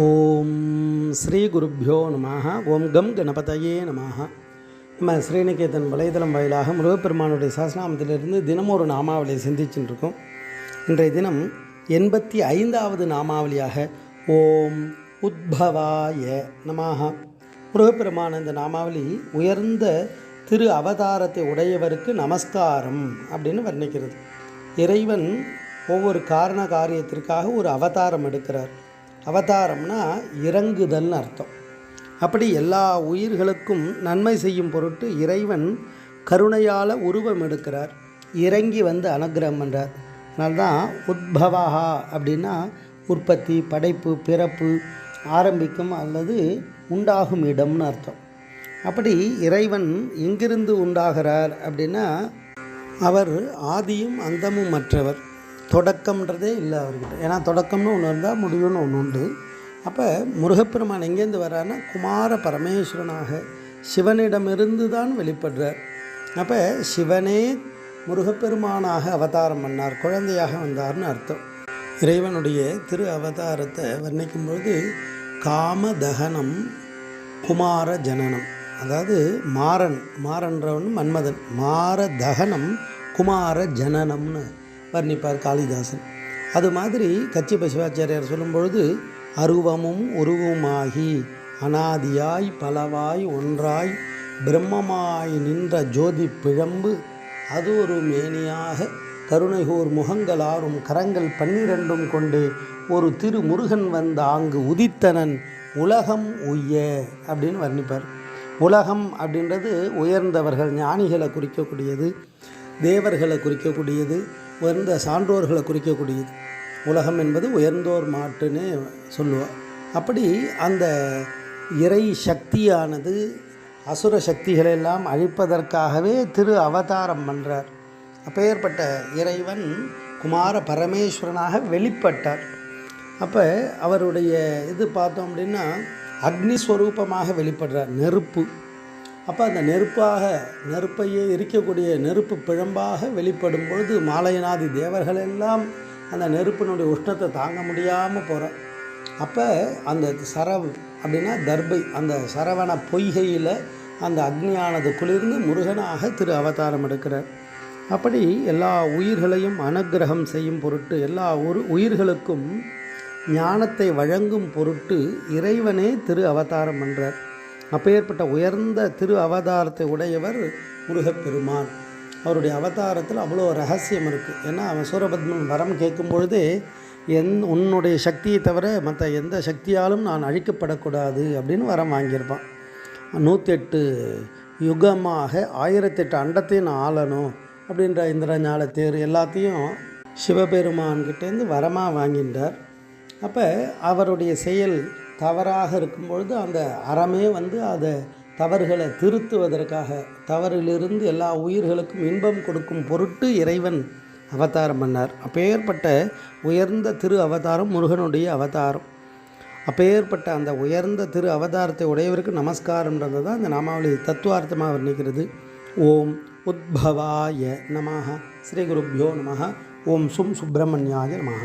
ஓம் ஸ்ரீ குருப்யோ நமः. ஓம் கம் கணபதயே நமः. நம்ம ஸ்ரீநிகேதன் வலைதளம் வாயிலாக முருகப்பெருமானுடைய சஹஸ்ரநாமத்திலிருந்து தினமும் ஒரு நாமாவளியை சிந்திச்சுட்டு இருக்கோம். இன்றைய தினம் 85வது நாமாவளியாக ஓம் உத்பவாய நமः. முருகப்பெருமான இந்த நாமாவளி உயர்ந்த திரு அவதாரத்தை உடையவருக்கு நமஸ்காரம் அப்படின்னு வர்ணிக்கிறது. இறைவன் ஒவ்வொரு காரண காரியத்திற்காக ஒரு அவதாரம் எடுக்கிறார். அவதாரம்னா இறங்குதல்னு அர்த்தம். அப்படி எல்லா உயிர்களுக்கும் நன்மை செய்யும் பொருட்டு இறைவன் கருணையால் உருவம் எடுக்கிறார், இறங்கி வந்து அனுக்கிரகம் பண்ணுறார். அதனால்தான் உத்பவா அப்படின்னா உற்பத்தி, படைப்பு, பிறப்பு, ஆரம்பிக்கும் அல்லது உண்டாகும் இடம்னு அர்த்தம். அப்படி இறைவன் எங்கிருந்து உண்டாகிறார் அப்படின்னா அவர் ஆதியும் அந்தமும் மற்றவர், தொடக்கம்ன்றதே இல்லை அவர்கிட்ட. ஏன்னா தொடக்கம்னு ஒன்று இருந்தால் முடிவுன்னு ஒன்று உண்டு. அப்போ முருகப்பெருமான் எங்கேருந்து வர்றாருன்னா குமார பரமேஸ்வரனாக சிவனிடமிருந்து தான் வெளிப்படுறார். அப்போ சிவனே முருகப்பெருமானாக அவதாரம் பண்ணார், குழந்தையாக வந்தார்னு அர்த்தம். இறைவனுடைய திரு அவதாரத்தை வர்ணிக்கும்பொழுது காமதகனம் குமார ஜனனம், அதாவது மாறன்றவன் மன்மதன், மாரதகனம் குமார ஜனனம்னு வர்ணிப்பார் காளிதாசன். அது மாதிரி கச்சிப சிவாச்சாரியார் சொல்லும்பொழுது அருவமும் உருவமாகி அனாதியாய் பலவாய் ஒன்றாய் பிரம்மமாய் நின்ற ஜோதி பிழம்பு அது ஒரு மேனியாக கருணைகூர் முகங்களாரும் கரங்கள் 12 கொண்டு ஒரு திரு முருகன் வந்த ஆங்கு உதித்தனன் உலகம் உய்ய அப்படின்னு வர்ணிப்பார். உலகம் அப்படின்றது உயர்ந்தவர்கள், ஞானிகளை குறிக்கக்கூடியது, தேவர்களை குறிக்கக்கூடியது, உயர்ந்த சான்றோர்களை குறிக்கக்கூடியது. உலகம் என்பது உயர்ந்தோர் மாட்டுன்னு சொல்லுவாள். அப்படி அந்த இறை சக்தியானது அசுர சக்திகளெல்லாம் அழிப்பதற்காகவே திரு அவதாரம் பண்ணுறார். அப்பேற்பட்ட இறைவன் குமார பரமேஸ்வரனாக வெளிப்பட்டார். அப்போ அவருடைய இது பார்த்தோம் அப்படின்னா அக்னிஸ்வரூபமாக வெளிப்படுறார், நெருப்பு. அப்போ அந்த நெருப்பையே எரிக்கக்கூடிய நெருப்பு பிழம்பாக வெளிப்படும் பொழுது மாலையனாதி தேவர்களெல்லாம் அந்த நெருப்பினுடைய உஷ்ணத்தை தாங்க முடியாமல் போகிறார். அப்போ அந்த அப்படின்னா தர்பை, அந்த சரவண பொய்கையில் அந்த அக்னியானது குளிர்ந்து முருகனாக திரு அவதாரம் எடுக்கிறார். அப்படி எல்லா உயிர்களையும் அனுக்கிரகம் செய்யும் பொருட்டு, எல்லா உயிர்களுக்கும் ஞானத்தை வழங்கும் பொருட்டு இறைவனே திரு அவதாரம் பண்ணுறார். அப்பேற்பட்ட உயர்ந்த திரு அவதாரத்தை உடையவர் முருகப்பெருமான். அவருடைய அவதாரத்தில் அவ்வளோ ரகசியம் இருக்குது. ஏன்னா அவன் சூரபத்மன் வரம் கேட்கும் பொழுதே உன்னுடைய சக்தியை தவிர மற்ற எந்த சக்தியாலும் நான் அழிக்கப்படக்கூடாது அப்படின்னு வரம் வாங்கியிருப்பான். 108 யுகமாக 1008 அண்டத்தையும் நான் ஆளணும் அப்படின்ற இந்திரஞால தேர் எல்லாத்தையும் சிவபெருமான்கிட்டேருந்து வரமாக வாங்கின்றார். அப்போ அவருடைய செயல் தவறாக இருக்கும்பொழுது அந்த அறமே வந்து அதை தவறுகளை திருத்துவதற்காக, தவறிலிருந்து எல்லா உயிர்களுக்கும் இன்பம் கொடுக்கும் பொருட்டு இறைவன் அவதாரம் பண்ணார். அப்பேற்பட்ட உயர்ந்த திரு அவதாரம் முருகனுடைய அவதாரம். அப்பேற்பட்ட அந்த உயர்ந்த திரு அவதாரத்தை உடையவருக்கு நமஸ்காரம்ன்றது தான் இந்த நாமாவளி தத்துவார்த்தமாக வர்ணிக்கிறது. ஓம் உத்பவாய நமः. ஸ்ரீ குருப்யோ நமः. ஓம் சும் சுப்பிரமணியாய நமः.